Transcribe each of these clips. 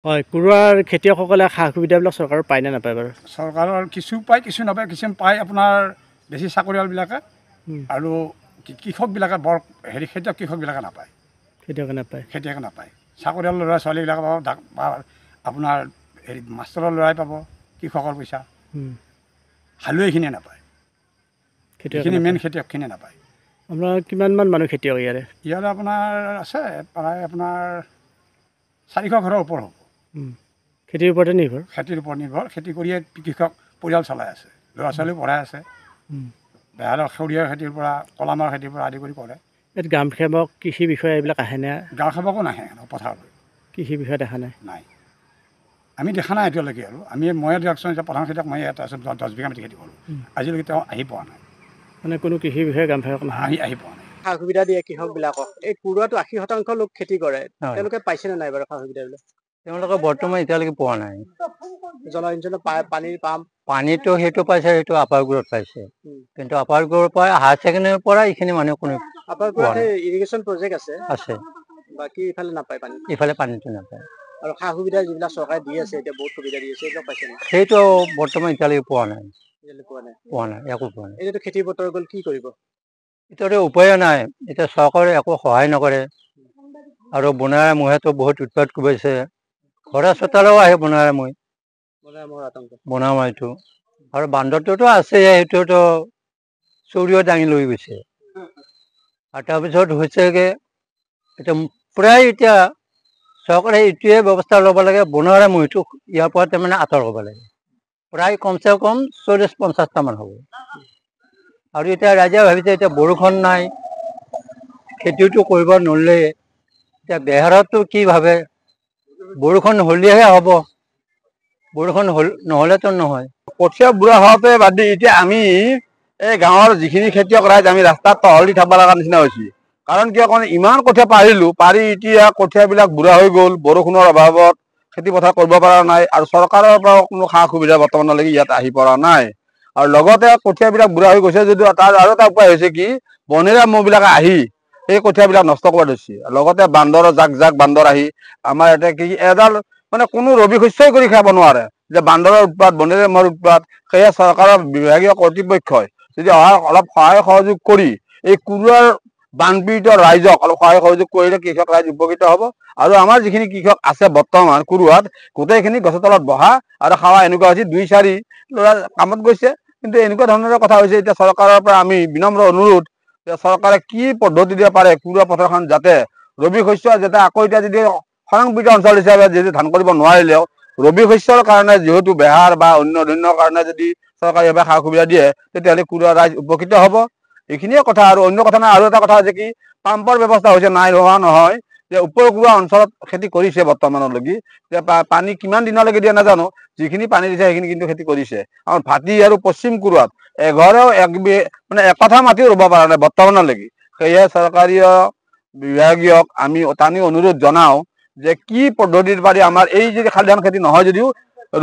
হয়, কুৰুৱাৰ খেতিয়কসকলে সা সুবিধাবিলাক চৰকাৰৰ পায় নে নাপায় বাৰু? চৰকাৰৰ কিছু পায়, কিছু নাপায়। কিছুমান পায় আপোনাৰ বেছি চাকৰিয়ালবিলাকে, আৰু কৃষকবিলাকে বৰ খেতিয়ক কৃষকবিলাকে নাপায়। খেতিয়কে নাপায়। খেতিয়কে নাপায়। চাকৰিয়াল ল'ৰা ছোৱালীবিলাকে পাব, বা আপোনাৰ মাষ্টৰৰ ল'ৰাই পাব কৃষকৰ পইচা। হালুৱাইখিনিয়ে নাপায়। এইখিনি মেইন খেতিয়কখিনিয়ে নাপায়। আপোনাৰ কিমানমান মানুহ খেতিয়ক ইয়াৰে? ইয়াৰে আপোনাৰ আছে প্ৰায় আপোনাৰ 400 ঘৰৰ ওপৰ হ'ব। খেতিৰ ওপৰতে নিৰ্ভৰ? খেতিৰ ওপৰত নিৰ্ভৰ। খেতি কৰিয়ে কৃষক পৰিয়াল চলাই আছে, ল'ৰা ছোৱালীও পঢ়াই আছে। বেহাৰৰ সৰিয়হৰ খেতিৰ পৰা, কলামাৰ খেতিৰ পৰা আদি কৰি কৰে। ইয়াত গ্ৰাম সেৱক, কৃষি বিষয়া এইবিলাক আহেনে? গাঁও সেৱকো নাহে পথাৰলৈ। কৃষি বিষয়া দেখা নাই? নাই, আমি দেখা নাই এতিয়ালৈকে। আৰু ময়ে দিয়কচোন, এতিয়া প্ৰধান খেতিয়ক মই ইয়াত আছোঁ, 10 বিঘা মাটি খেতি কৰোঁ। আজিলৈকে তেওঁ আহি পোৱা নাই। মানে কোনো কৃষি বিষয়া, গ্ৰাম সেৱক আহি পোৱা নাই। সা সুবিধা দিয়ে কৃষকবিলাকক। এই কুৰুৱাটো 80% লোক খেতি কৰে, তেওঁলোকে পাইছেনে নাই বাৰু সা সুবিধাবিলাক? তেওঁলোকে বৰ্তমান এতিয়ালৈকে পোৱা নাই। জলসিঞ্চনৰ পানীৰ পাম্প? পানীটো সেইটো পাইছে, সেইটো আপাৰ গ্ৰুপত পাইছে। কিন্তু আপাৰ গ্ৰুপৰ পৰা, হায়াৰ ছেকেণ্ডেৰীৰ পৰা এইখিনি মানুহ কোনো আপাৰ গ্ৰুপত ইৰিগেশ্যন প্ৰজেক্ট আছে? আছে। বাকী ইফালে নাপায় পানী? ইফালে পানীটো নাপায়। আৰু সা সুবিধা যিবিলাক চৰকাৰে দি আছে, এতিয়া বহুত সুবিধা দি আছে, এইবিলাক পাইছে নাই? সেইটো বৰ্তমান এতিয়ালৈকে পোৱা নাই। পোৱা নাই, একো পোৱা নাই। এতিয়াতো খেতিৰ বতৰ গ'ল, কি কৰিব? এতিয়াতো উপায় নাই। এতিয়া চৰকাৰে একো সহায় নকৰে, আৰু বনৰীয়া মহেতো বহুত উৎপাত কৰিছে। ঘৰে চোতালেও আহে বনৰীয়া মহ, বনৰীয়া মহটো। আৰু বান্দৰটোতো আছে, সেইটোতো চুৰিও দাঙি লৈ গৈছে। আৰু তাৰপিছত হৈছেগে, এতিয়া প্ৰায় এতিয়া চৰকাৰে এইটোৱে ব্যৱস্থা ল'ব লাগে, বনৰীয়া মহটো ইয়াৰ পৰা তাৰমানে আঁতৰ হ'ব লাগে। প্ৰায় কমচে কম 40-50টা মান হ'ব। আৰু এতিয়া ৰাইজে ভাবিছে, এতিয়া বৰষুণ নাই, খেতিটো কৰিব নোৱাৰিলে, এতিয়া বেহাৰতো কি ভাবে, বৰষুণ হ'লেহে হ'ব, বৰষুণ নহ'লেতো নহয়। কঠীয়া বুঢ়া হোৱাতে বাদ দি এতিয়া আমি এই গাঁৱৰ যিখিনি খেতিয়ক ৰাইজ, আমি ৰাস্তাত টহলি থাকিব লগা নিচিনা হৈছে। কাৰণ কিয় কাৰণে ইমান কঠীয়া পাৰিলোঁ, পাৰি এতিয়া কঠীয়াবিলাক বুঢ়া হৈ গ'ল। বৰষুণৰ অভাৱত খেতি পথাৰ কৰিব পৰা নাই, আৰু চৰকাৰৰ পৰাও কোনো সা সুবিধা বৰ্তমানলৈকে ইয়াত আহি পৰা নাই। আৰু লগতে কঠীয়াবিলাক বুঢ়া হৈ গৈছে যদিও তাৰ আৰু এটা উপায় হৈছে কি, বনৰীয়া মহবিলাকে আহি এই কঠীয়াবিলাক নষ্ট কৰিব ধৰিছে। লগতে বান্দৰৰ জাক বান্দৰ আহি আমাৰ ইয়াতে কি এডাল মানে কোনো ৰবি শস্যই কৰি খাব নোৱাৰে, যে বান্দৰৰ উৎপাত, বনৰীয়া মহৰ উৎপাত। সেয়ে চৰকাৰৰ বিভাগীয় কৰ্তৃপক্ষই যদি অলপ সহায় সহযোগ কৰি এই কুৰুৱাৰ বানপীড়িত ৰাইজক অলপ সহায় সহযোগ কৰিলে কৃষক ৰাইজ উপকৃত হ'ব। আৰু আমাৰ যিখিনি কৃষক আছে বৰ্তমান কুৰুৱাত, গোটেইখিনি গছৰ তলত বহা আৰু খাৱা এনেকুৱা হৈছে। 2-4 ল'ৰা কামত গৈছে, কিন্তু এনেকুৱা ধৰণৰ কথা হৈছে। এতিয়া চৰকাৰৰ পৰা আমি বিনম্ৰ অনুৰোধ যে চৰকাৰে কি পদ্ধতি দিব পাৰে, কুৰুৱা পথাৰখন যাতে ৰবি শস্য যাতে আকৌ এতিয়া যদি খৰাংপীড়িত অঞ্চল হিচাপে যদি ধান কৰিব নোৱাৰিলেও, ৰবি শস্যৰ কাৰণে যিহেতু বেহাৰ বা অন্য কাৰণে যদি চৰকাৰে এবাৰ সা সুবিধা দিয়ে, তেতিয়াহ'লে কুৰুৱা ৰাইজ উপকৃত হ'ব। এইখিনিয়ে কথা, আৰু অন্য কথা নাই। আৰু এটা কথা হৈছে কি, পাম্পৰ ব্যৱস্থা হৈছে, নাই হোৱা নহয়, যে উপকূলীয় অঞ্চলত খেতি কৰিছে বৰ্তমানলৈকে। যে পানী কিমান দিনলৈকে দিয়ে নাজানো, যিখিনি পানী দিছে সেইখিনি কিন্তু খেতি কৰিছে। আমাৰ ভাটি আৰু পশ্চিম কুৰুৱাত এঘৰেও মানে একঠা মাটিও ৰুব পৰা নাই বৰ্তমানলৈকে। সেয়ে চৰকাৰীয় বিভাগীয়ক আমি টানি অনুৰোধ জনাওঁ যে কি পদ্ধতিৰ পাৰি আমাৰ এই যদি খালি ধান খেতি নহয় যদিও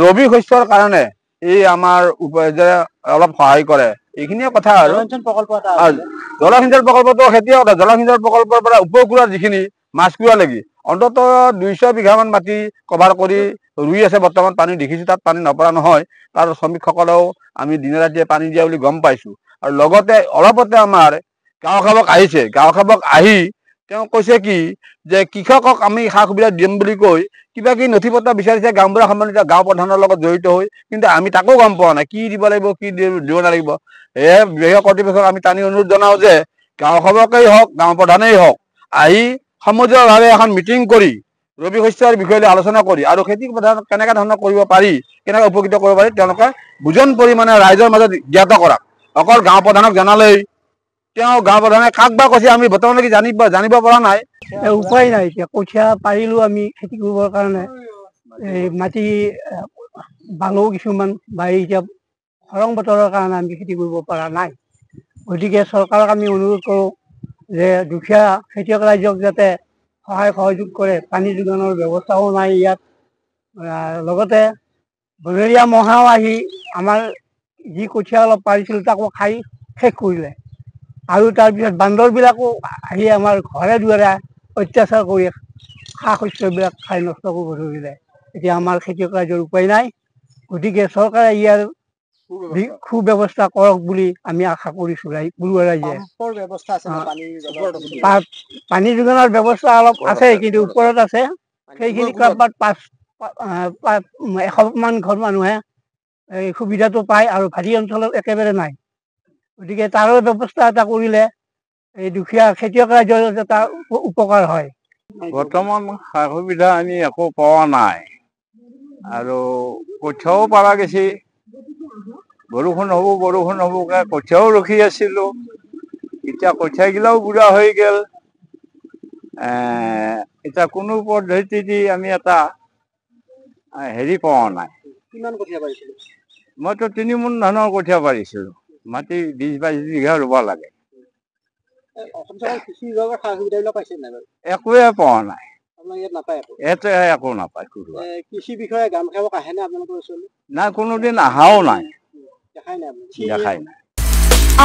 ৰবি শস্যৰ কাৰণে এই আমাৰ যে অলপ সহায় কৰে, এইখিনিয়ে কথা। আৰু জলসিঞ্চন প্ৰকল্পটো খেতিয়ক, জলসিঞ্চন প্ৰকল্পৰ পৰা উপকূলৰ যিখিনি মাছখোৱা লাগি অন্ততঃ 200 বিঘামান মাটি কভাৰ কৰি ৰুই আছে বৰ্তমান। পানী দেখিছোঁ, তাত পানী নপৰা নহয়। তাৰ শ্ৰমিকসকলেও আমি দিনে ৰাতিয়ে পানী দিয়া বুলি গম পাইছোঁ। আৰু লগতে অলপতে আমাৰ গাঁও সেৱক আহিছে, গাঁও সেৱক আহি তেওঁ কৈছে কি, যে কৃষকক আমি সা সুবিধা দিম বুলি কৈ কিবা কিবি নথি পত্ৰ বিচাৰিছে গাঁওবুঢ়া সম্বন্ধিত গাঁও প্ৰধানৰ লগত জড়িত হৈ, কিন্তু আমি তাকো গম পোৱা নাই কি দিব লাগিব, কি দিব নালাগিব। সেয়ে বিভাগীয় কৰ্তৃপক্ষক আমি টানি অনুৰোধ জনাওঁ যে গাঁও সেৱকেই হওক, গাঁও প্ৰধানেই হওক, আহি সমজুৱাভাৱে এখন মিটিং কৰি ৰবি শস্যৰ বিষয়ে লৈ আলোচনা কৰি আৰু খেতি পথাৰ কেনেকুৱা ধৰণৰ কৰিব পাৰি, কেনেকৈ উপকৃত কৰিব পাৰি, তেওঁলোকে বুজন পৰিমাণে ৰাইজৰ মাজত জ্ঞাত কৰা। অকল গাঁও প্ৰধানক জনালেই তেওঁ গাঁও প্ৰধানে কাক বা কৈছে আমি বৰ্তমানলৈকে জানিব পৰা নাই। উপায় নাই, এতিয়া কঠীয়া পাৰিলোঁ আমি খেতি কৰিবৰ কাৰণে, এই মাটি বালো কিছুমান বাৰী, এতিয়া খৰাং বতৰৰ কাৰণে আমি খেতি কৰিব পৰা নাই। গতিকে চৰকাৰক আমি অনুৰোধ কৰোঁ যে দুখীয়া খেতিয়ক ৰাইজক যাতে সহায় সহযোগ কৰে। পানী যোগানৰ ব্যৱস্থাও নাই ইয়াত। লগতে বনৰীয়া মহেও আহি আমাৰ যি কঠীয়া অলপ পাৰিছিলোঁ তাকো খাই শেষ কৰিলে। আৰু তাৰপিছত বান্দৰবিলাকো আহি আমাৰ ঘৰে দুৱাৰে অত্যাচাৰ কৰি সা শস্যবিলাক খাই নষ্ট কৰিব ধৰিলে। এতিয়া আমাৰ খেতিয়ক ৰাইজৰ উপায় নাই গতিকে চৰকাৰে ইয়াৰ সুব্যৱস্থা কৰক বুলি আমি আশা কৰিছোঁ পৰুৱা ৰাইজে পানী যোগানৰ ব্যৱস্থা অলপ আছে কিন্তু ওপৰত আছে সেইখিনি কৰবাত 100মান ঘৰ মানুহে এই সুবিধাটো পায় আৰু ভাৰী অঞ্চলত একেবাৰে নাই গতিকে তাৰো ব্যৱস্থা এটা কৰিলে এই দুখীয়া খেতিয়ক ৰাইজৰ এটা উপকাৰ হয় বৰ্তমান সা সুবিধা আমি একো পোৱা নাই আৰু কঠীয়াও পাৰা গৈছে বৰষুণ হ'বকে কঠীয়াও ৰখি আছিলোঁ এতিয়া কঠীয়াগিলাও বুঢ়া হৈ গ'ল এতিয়া কোনো পদ্ধতি দি আমি এটা হেৰি পোৱা নাই মইতো 3 মোন ধানৰ কঠীয়া পাৰিছিলোঁ মাটি 20-22 বিঘা ৰুব লাগে একোৱে পোৱা নাই ইয়াতে একো নাপায় কৃষি বিষয়ে গাম খাব আহেনে আপোনালোকৰ ওচৰলৈ নাই কোনোদিন অহাও নাই দেখাই নাই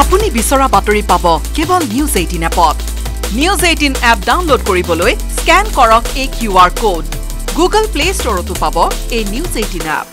আপুনি বিচৰা বাতৰি পাব কেৱল নিউজ 18 এপত নিউজ 18 এপ ডাউনলোড কৰিবলৈ স্ক্যান কৰক এই QR কোড গুগল প্লে ষ্টৰতো পাব এই নিউজ 18 এপ